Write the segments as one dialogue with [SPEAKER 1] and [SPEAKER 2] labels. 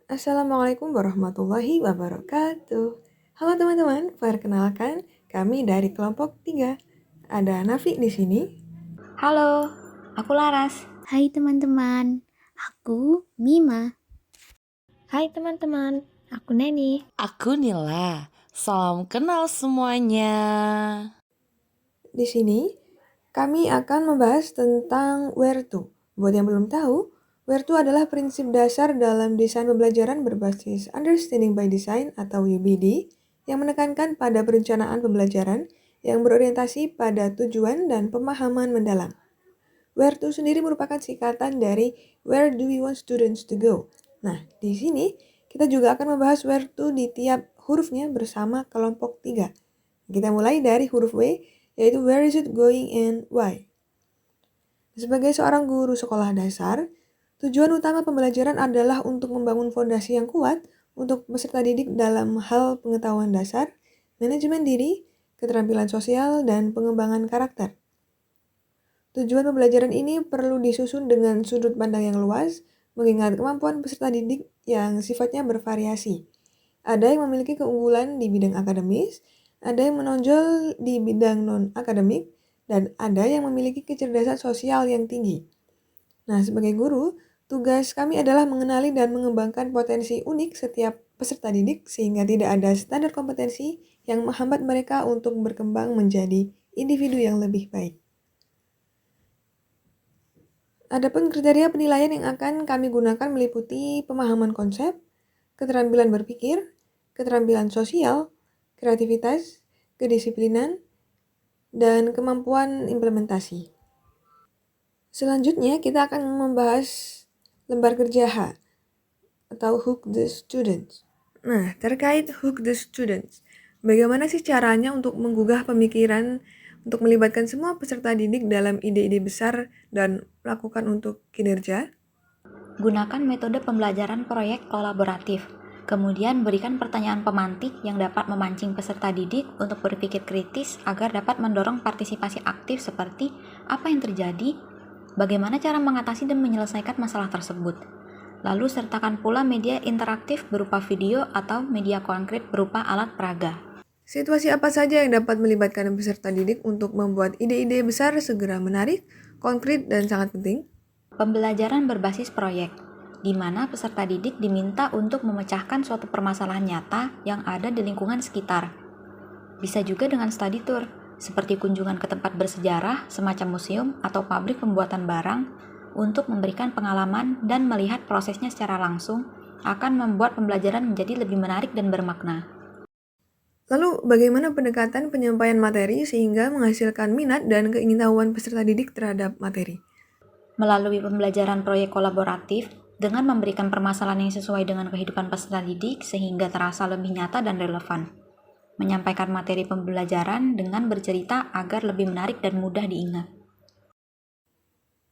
[SPEAKER 1] Assalamualaikum warahmatullahi wabarakatuh. Halo teman-teman, perkenalkan kami dari kelompok 3. Ada Nafi di sini.
[SPEAKER 2] Halo, aku Laras.
[SPEAKER 3] Hai teman-teman, aku Mima.
[SPEAKER 4] Hai teman-teman, aku Neni.
[SPEAKER 5] Aku Nila. Salam kenal semuanya.
[SPEAKER 1] Di sini kami akan membahas tentang where to. Buat yang belum tahu, where to adalah prinsip dasar dalam desain pembelajaran berbasis Understanding by Design atau UBD yang menekankan pada perencanaan pembelajaran yang berorientasi pada tujuan dan pemahaman mendalam. Where to sendiri merupakan singkatan dari Where do we want students to go? Nah, di sini kita juga akan membahas where to di tiap hurufnya bersama kelompok 3. Kita mulai dari huruf W, yaitu where is it going and why. Sebagai seorang guru sekolah dasar, tujuan utama pembelajaran adalah untuk membangun fondasi yang kuat untuk peserta didik dalam hal pengetahuan dasar, manajemen diri, keterampilan sosial, dan pengembangan karakter. Tujuan pembelajaran ini perlu disusun dengan sudut pandang yang luas, mengingat kemampuan peserta didik yang sifatnya bervariasi. Ada yang memiliki keunggulan di bidang akademis, ada yang menonjol di bidang non-akademik, dan ada yang memiliki kecerdasan sosial yang tinggi. Nah, sebagai guru, tugas kami adalah mengenali dan mengembangkan potensi unik setiap peserta didik sehingga tidak ada standar kompetensi yang menghambat mereka untuk berkembang menjadi individu yang lebih baik. Adapun kriteria penilaian yang akan kami gunakan meliputi pemahaman konsep, keterampilan berpikir, keterampilan sosial, kreativitas, kedisiplinan, dan kemampuan implementasi. Selanjutnya kita akan membahas lembar kerja H atau Hook the Students. Nah, terkait Hook the Students, bagaimana sih caranya untuk menggugah pemikiran untuk melibatkan semua peserta didik dalam ide-ide besar dan melakukan untuk kinerja?
[SPEAKER 2] Gunakan metode pembelajaran proyek kolaboratif. Kemudian berikan pertanyaan pemantik yang dapat memancing peserta didik untuk berpikir kritis agar dapat mendorong partisipasi aktif seperti apa yang terjadi, bagaimana cara mengatasi dan menyelesaikan masalah tersebut. Lalu sertakan pula media interaktif berupa video atau media konkret berupa alat peraga.
[SPEAKER 1] Situasi apa saja yang dapat melibatkan peserta didik untuk membuat ide-ide besar segera menarik, konkret, dan sangat penting?
[SPEAKER 2] Pembelajaran berbasis proyek, di mana peserta didik diminta untuk memecahkan suatu permasalahan nyata yang ada di lingkungan sekitar. Bisa juga dengan study tour, seperti kunjungan ke tempat bersejarah, semacam museum atau pabrik pembuatan barang, untuk memberikan pengalaman dan melihat prosesnya secara langsung, akan membuat pembelajaran menjadi lebih menarik dan bermakna.
[SPEAKER 1] Lalu, bagaimana pendekatan penyampaian materi sehingga menghasilkan minat dan keingintahuan peserta didik terhadap materi?
[SPEAKER 2] Melalui pembelajaran proyek kolaboratif, dengan memberikan permasalahan yang sesuai dengan kehidupan peserta didik sehingga terasa lebih nyata dan relevan. Menyampaikan materi pembelajaran dengan bercerita agar lebih menarik dan mudah diingat.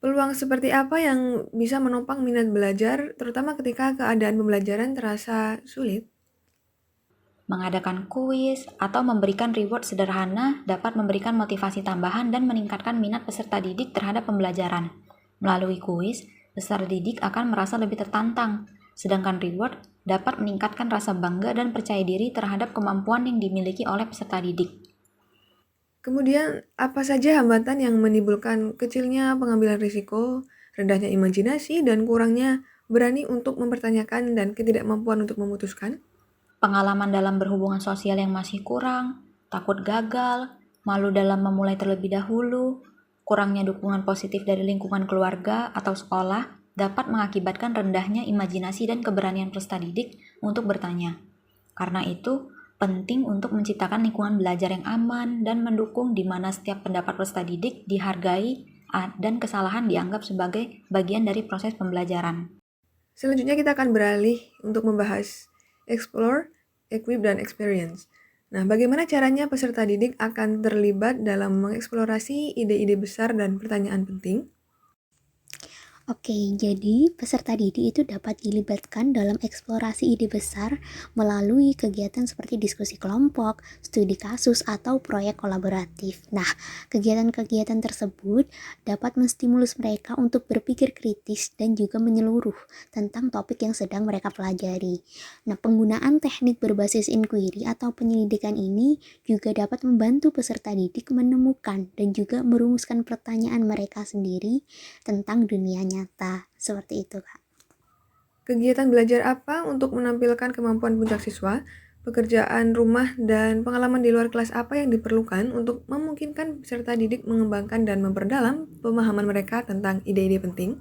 [SPEAKER 1] Peluang seperti apa yang bisa menopang minat belajar, terutama ketika keadaan pembelajaran terasa sulit?
[SPEAKER 2] Mengadakan kuis atau memberikan reward sederhana dapat memberikan motivasi tambahan dan meningkatkan minat peserta didik terhadap pembelajaran. Melalui kuis, peserta didik akan merasa lebih tertantang, sedangkan reward dapat meningkatkan rasa bangga dan percaya diri terhadap kemampuan yang dimiliki oleh peserta didik.
[SPEAKER 1] Kemudian, apa saja hambatan yang menimbulkan kecilnya pengambilan risiko, rendahnya imajinasi, dan kurangnya berani untuk mempertanyakan dan ketidakmampuan untuk memutuskan?
[SPEAKER 2] Pengalaman dalam berhubungan sosial yang masih kurang, takut gagal, malu dalam memulai terlebih dahulu, kurangnya dukungan positif dari lingkungan keluarga atau sekolah dapat mengakibatkan rendahnya imajinasi dan keberanian peserta didik untuk bertanya. Karena itu, penting untuk menciptakan lingkungan belajar yang aman dan mendukung di mana setiap pendapat peserta didik dihargai dan kesalahan dianggap sebagai bagian dari proses pembelajaran.
[SPEAKER 1] Selanjutnya kita akan beralih untuk membahas explore, equip, dan experience. Nah, bagaimana caranya peserta didik akan terlibat dalam mengeksplorasi ide-ide besar dan pertanyaan penting?
[SPEAKER 3] Oke, jadi peserta didik itu dapat dilibatkan dalam eksplorasi ide besar melalui kegiatan seperti diskusi kelompok, studi kasus, atau proyek kolaboratif. Nah, kegiatan-kegiatan tersebut dapat menstimulus mereka untuk berpikir kritis dan juga menyeluruh tentang topik yang sedang mereka pelajari. Nah, penggunaan teknik berbasis inquiry atau penyelidikan ini juga dapat membantu peserta didik menemukan dan juga merumuskan pertanyaan mereka sendiri tentang dunia nyata. Seperti itu, Kak.
[SPEAKER 1] Kegiatan belajar apa untuk menampilkan kemampuan puncak siswa, pekerjaan rumah, dan pengalaman di luar kelas apa yang diperlukan untuk memungkinkan peserta didik mengembangkan dan memperdalam pemahaman mereka tentang ide-ide penting?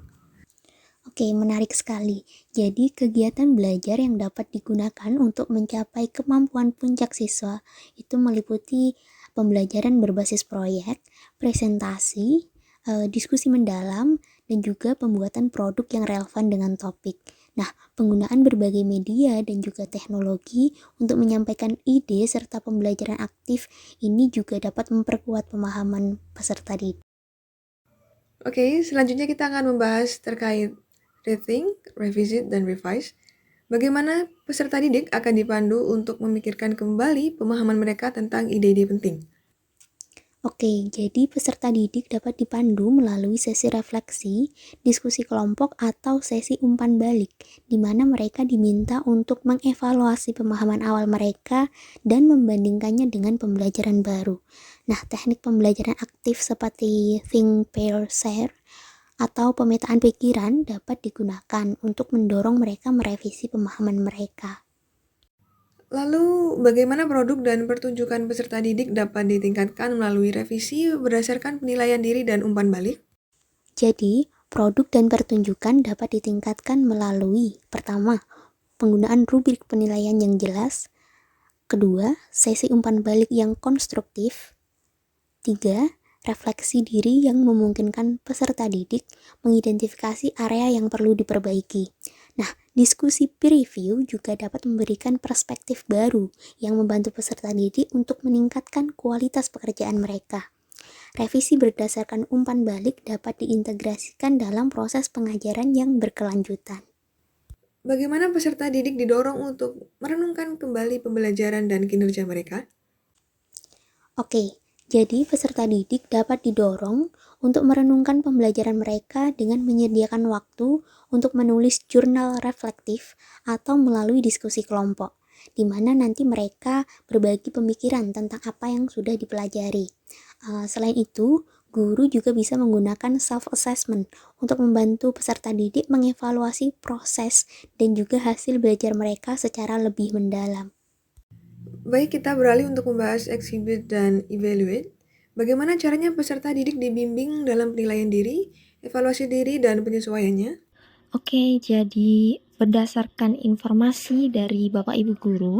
[SPEAKER 3] Oke, menarik sekali. Jadi, kegiatan belajar yang dapat digunakan untuk mencapai kemampuan puncak siswa itu meliputi pembelajaran berbasis proyek, presentasi, diskusi mendalam, dan juga pembuatan produk yang relevan dengan topik. Nah, penggunaan berbagai media dan juga teknologi untuk menyampaikan ide serta pembelajaran aktif ini juga dapat memperkuat pemahaman peserta didik.
[SPEAKER 1] Oke, selanjutnya kita akan membahas terkait rethink, revisit, dan revise. Bagaimana peserta didik akan dipandu untuk memikirkan kembali pemahaman mereka tentang ide-ide penting?
[SPEAKER 3] Oke, jadi peserta didik dapat dipandu melalui sesi refleksi, diskusi kelompok, atau sesi umpan balik, di mana mereka diminta untuk mengevaluasi pemahaman awal mereka dan membandingkannya dengan pembelajaran baru. Nah, teknik pembelajaran aktif seperti think, pair, share, atau pemetaan pikiran dapat digunakan untuk mendorong mereka merevisi pemahaman mereka.
[SPEAKER 1] Lalu, bagaimana produk dan pertunjukan peserta didik dapat ditingkatkan melalui revisi berdasarkan penilaian diri dan umpan balik?
[SPEAKER 3] Jadi, produk dan pertunjukan dapat ditingkatkan melalui pertama, penggunaan rubrik penilaian yang jelas, kedua, sesi umpan balik yang konstruktif, tiga, refleksi diri yang memungkinkan peserta didik mengidentifikasi area yang perlu diperbaiki. Nah, diskusi peer review juga dapat memberikan perspektif baru yang membantu peserta didik untuk meningkatkan kualitas pekerjaan mereka. Revisi berdasarkan umpan balik dapat diintegrasikan dalam proses pengajaran yang berkelanjutan.
[SPEAKER 1] Bagaimana peserta didik didorong untuk merenungkan kembali pembelajaran dan kinerja mereka?
[SPEAKER 3] Oke, jadi peserta didik dapat didorong untuk merenungkan pembelajaran mereka dengan menyediakan waktu untuk menulis jurnal reflektif atau melalui diskusi kelompok, di mana nanti mereka berbagi pemikiran tentang apa yang sudah dipelajari. Selain itu, guru juga bisa menggunakan self-assessment untuk membantu peserta didik mengevaluasi proses dan juga hasil belajar mereka secara lebih mendalam.
[SPEAKER 1] Baik, kita beralih untuk membahas exhibit dan evaluate. Bagaimana caranya peserta didik dibimbing dalam penilaian diri, evaluasi diri, dan penyesuaiannya?
[SPEAKER 4] Oke, jadi berdasarkan informasi dari Bapak Ibu guru,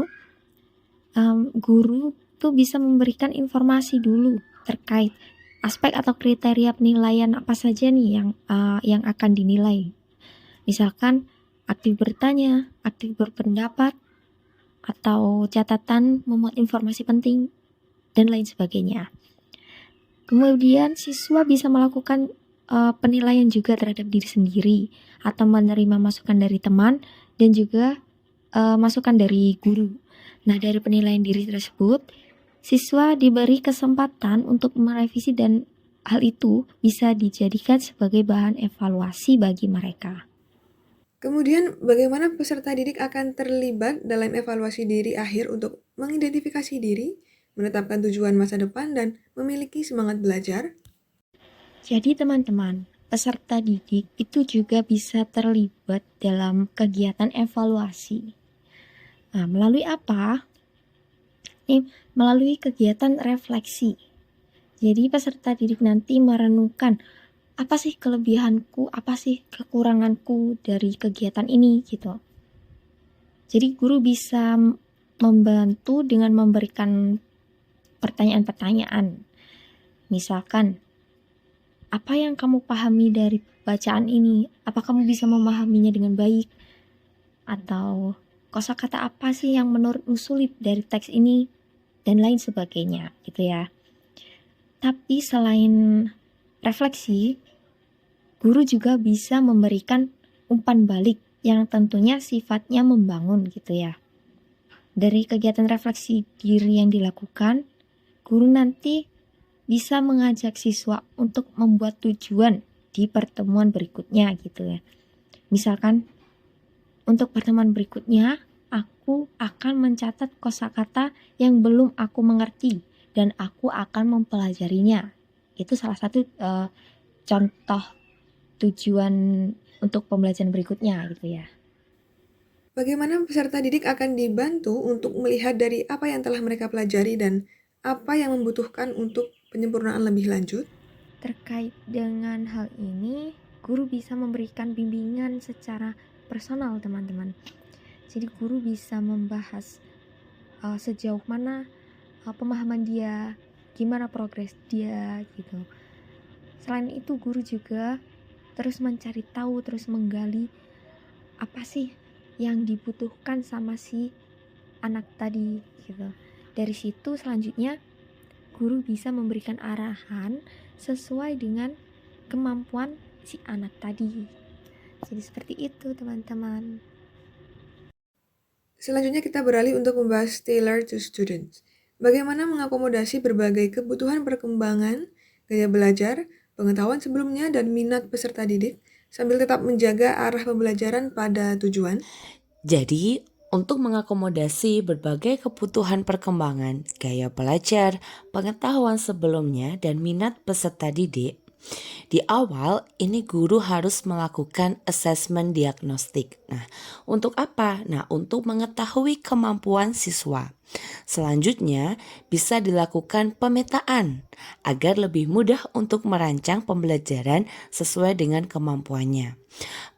[SPEAKER 4] guru tuh bisa memberikan informasi dulu terkait aspek atau kriteria penilaian apa saja nih yang akan dinilai. Misalkan aktif bertanya, aktif berpendapat, atau catatan memuat informasi penting, dan lain sebagainya. Kemudian siswa bisa melakukan penilaian juga terhadap diri sendiri atau menerima masukan dari teman dan juga masukan dari guru. Nah, dari penilaian diri tersebut, siswa diberi kesempatan untuk merevisi dan hal itu bisa dijadikan sebagai bahan evaluasi bagi mereka.
[SPEAKER 1] Kemudian, bagaimana peserta didik akan terlibat dalam evaluasi diri akhir untuk mengidentifikasi diri, menetapkan tujuan masa depan, dan memiliki semangat belajar?
[SPEAKER 4] Jadi teman-teman, peserta didik itu juga bisa terlibat dalam kegiatan evaluasi. Nah, melalui apa? Melalui kegiatan refleksi. Jadi peserta didik nanti merenungkan apa sih kelebihanku, apa sih kekuranganku dari kegiatan ini gitu. Jadi guru bisa membantu dengan memberikan pertanyaan-pertanyaan. Misalkan, apa yang kamu pahami dari bacaan ini? Apa kamu bisa memahaminya dengan baik? Atau kosakata apa sih yang menurutmu sulit dari teks ini? Dan lain sebagainya gitu ya. Tapi selain refleksi, guru juga bisa memberikan umpan balik yang tentunya sifatnya membangun gitu ya. Dari kegiatan refleksi diri yang dilakukan, guru nanti bisa mengajak siswa untuk membuat tujuan di pertemuan berikutnya gitu ya. Misalkan untuk pertemuan berikutnya, aku akan mencatat kosakata yang belum aku mengerti dan aku akan mempelajarinya. Itu salah satu contoh tujuan untuk pembelajaran berikutnya gitu ya.
[SPEAKER 1] Bagaimana peserta didik akan dibantu untuk melihat dari apa yang telah mereka pelajari dan apa yang membutuhkan untuk penyempurnaan lebih lanjut?
[SPEAKER 4] Terkait dengan hal ini, guru bisa memberikan bimbingan secara personal teman-teman. Jadi guru bisa membahas sejauh mana pemahaman dia, gimana progres dia gitu. Selain itu guru juga terus mencari tahu, terus menggali apa sih yang dibutuhkan sama si anak tadi gitu. Dari situ selanjutnya guru bisa memberikan arahan sesuai dengan kemampuan si anak tadi. Jadi seperti itu teman-teman.
[SPEAKER 1] Selanjutnya kita beralih untuk membahas tailor to students. Bagaimana mengakomodasi berbagai kebutuhan perkembangan, gaya belajar, pengetahuan sebelumnya, dan minat peserta didik, sambil tetap menjaga arah pembelajaran pada tujuan.
[SPEAKER 5] Jadi, untuk mengakomodasi berbagai kebutuhan perkembangan, gaya belajar, pengetahuan sebelumnya, dan minat peserta didik, di awal ini guru harus melakukan asesmen diagnostik. Nah, untuk apa? Nah, untuk mengetahui kemampuan siswa. Selanjutnya, bisa dilakukan pemetaan agar lebih mudah untuk merancang pembelajaran sesuai dengan kemampuannya.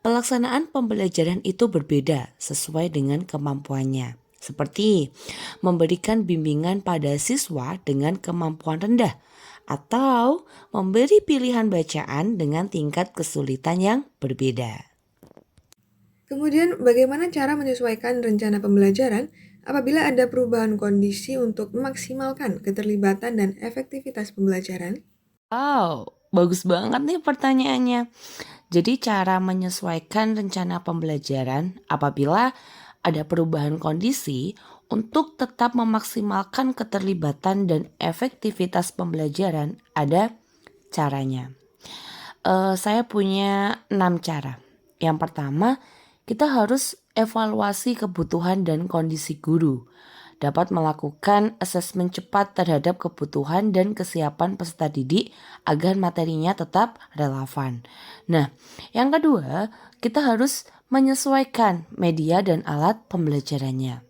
[SPEAKER 5] Pelaksanaan pembelajaran itu berbeda sesuai dengan kemampuannya. Seperti memberikan bimbingan pada siswa dengan kemampuan rendah atau memberi pilihan bacaan dengan tingkat kesulitan yang berbeda.
[SPEAKER 1] Kemudian, bagaimana cara menyesuaikan rencana pembelajaran apabila ada perubahan kondisi untuk memaksimalkan keterlibatan dan efektivitas pembelajaran?
[SPEAKER 5] Wow, bagus banget nih pertanyaannya. Jadi cara menyesuaikan rencana pembelajaran apabila ada perubahan kondisi untuk tetap memaksimalkan keterlibatan dan efektivitas pembelajaran ada caranya. Saya punya 6 cara. Yang pertama, kita harus evaluasi kebutuhan dan kondisi guru. Dapat melakukan asesmen cepat terhadap kebutuhan dan kesiapan peserta didik agar materinya tetap relevan. Nah, yang kedua, kita harus menyesuaikan media dan alat pembelajarannya.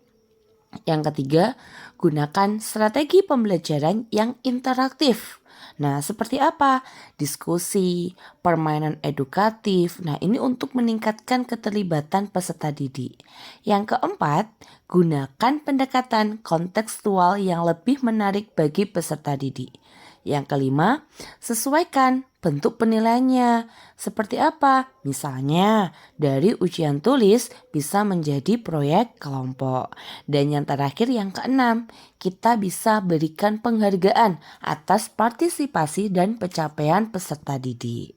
[SPEAKER 5] Yang ketiga, gunakan strategi pembelajaran yang interaktif. Nah, seperti apa? Diskusi, permainan edukatif. Nah, ini untuk meningkatkan keterlibatan peserta didik. Yang keempat, gunakan pendekatan kontekstual yang lebih menarik bagi peserta didik. Yang kelima, sesuaikan bentuk penilaiannya. Seperti apa? Misalnya, dari ujian tulis bisa menjadi proyek kelompok. Dan yang terakhir, yang keenam, kita bisa berikan penghargaan atas partisipasi dan pencapaian peserta didik.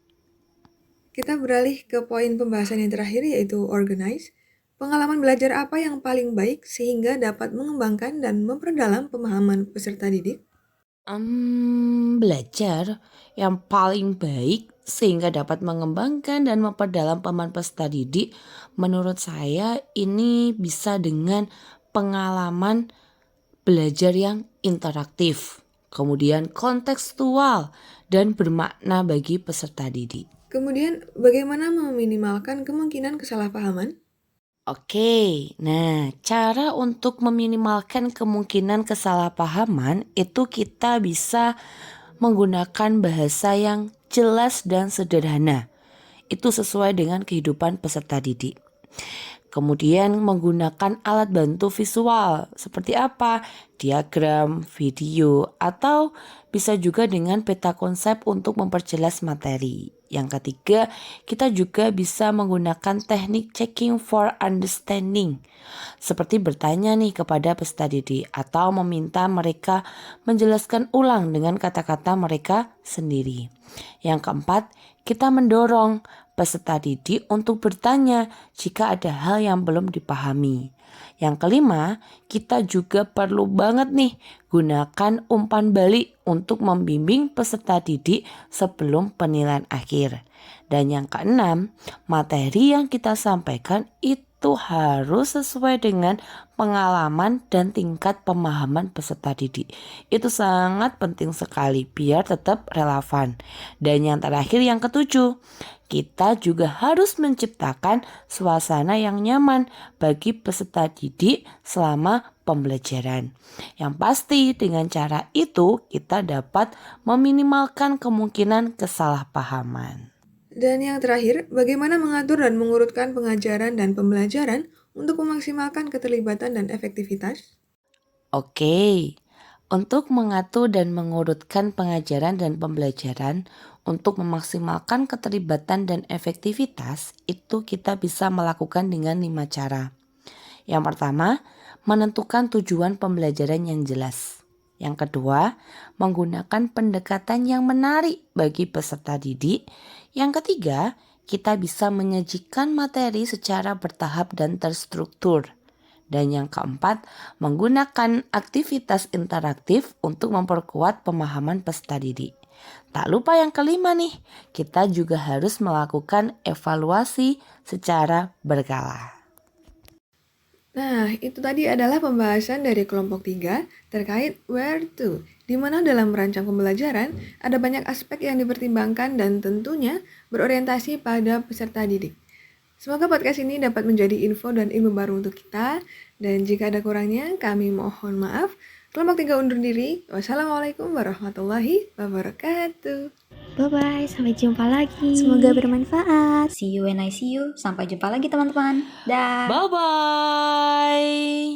[SPEAKER 1] Kita beralih ke poin pembahasan yang terakhir, yaitu organize. Pengalaman belajar apa yang paling baik sehingga dapat mengembangkan dan memperdalam pemahaman peserta didik?
[SPEAKER 5] Belajar yang paling baik sehingga dapat mengembangkan dan memperdalam pemahaman peserta didik, menurut saya ini bisa dengan pengalaman belajar yang interaktif, kemudian kontekstual dan bermakna bagi peserta didik.
[SPEAKER 1] Kemudian, bagaimana meminimalkan kemungkinan kesalahpahaman?
[SPEAKER 5] Oke, nah cara untuk meminimalkan kemungkinan kesalahpahaman itu kita bisa menggunakan bahasa yang jelas dan sederhana. Itu sesuai dengan kehidupan peserta didik. Kemudian menggunakan alat bantu visual seperti apa? Diagram, video, atau bisa juga dengan peta konsep untuk memperjelas materi. Yang ketiga, kita juga bisa menggunakan teknik checking for understanding. Seperti bertanya nih kepada peserta didik atau meminta mereka menjelaskan ulang dengan kata-kata mereka sendiri. Yang keempat, kita mendorong peserta didik untuk bertanya jika ada hal yang belum dipahami. Yang kelima, kita juga perlu banget nih gunakan umpan balik untuk membimbing peserta didik sebelum penilaian akhir. Dan yang keenam, materi yang kita sampaikan itu harus sesuai dengan pengalaman dan tingkat pemahaman peserta didik. Itu sangat penting sekali biar tetap relevan. Dan yang terakhir, yang ketujuh, kita juga harus menciptakan suasana yang nyaman bagi peserta didik selama pembelajaran. Yang pasti dengan cara itu kita dapat meminimalkan kemungkinan kesalahpahaman.
[SPEAKER 1] Dan yang terakhir, bagaimana mengatur dan mengurutkan pengajaran dan pembelajaran untuk memaksimalkan keterlibatan dan efektivitas?
[SPEAKER 5] Oke, untuk mengatur dan mengurutkan pengajaran dan pembelajaran untuk memaksimalkan keterlibatan dan efektivitas, itu kita bisa melakukan dengan 5 cara. Yang pertama, menentukan tujuan pembelajaran yang jelas. Yang kedua, menggunakan pendekatan yang menarik bagi peserta didik. Yang ketiga, kita bisa menyajikan materi secara bertahap dan terstruktur. Dan yang keempat, menggunakan aktivitas interaktif untuk memperkuat pemahaman peserta didik. Tak lupa yang kelima nih, kita juga harus melakukan evaluasi secara berkala.
[SPEAKER 1] Nah, itu tadi adalah pembahasan dari kelompok 3 terkait where to, di mana dalam merancang pembelajaran ada banyak aspek yang dipertimbangkan dan tentunya berorientasi pada peserta didik. Semoga podcast ini dapat menjadi info dan ilmu baru untuk kita, dan jika ada kurangnya kami mohon maaf. Kelompok 3 undur diri. Wassalamualaikum warahmatullahi wabarakatuh.
[SPEAKER 4] Bye-bye, sampai jumpa lagi.
[SPEAKER 3] Semoga bermanfaat.
[SPEAKER 2] See you when I see you. Sampai jumpa lagi teman-teman. Dah.
[SPEAKER 5] Bye-bye!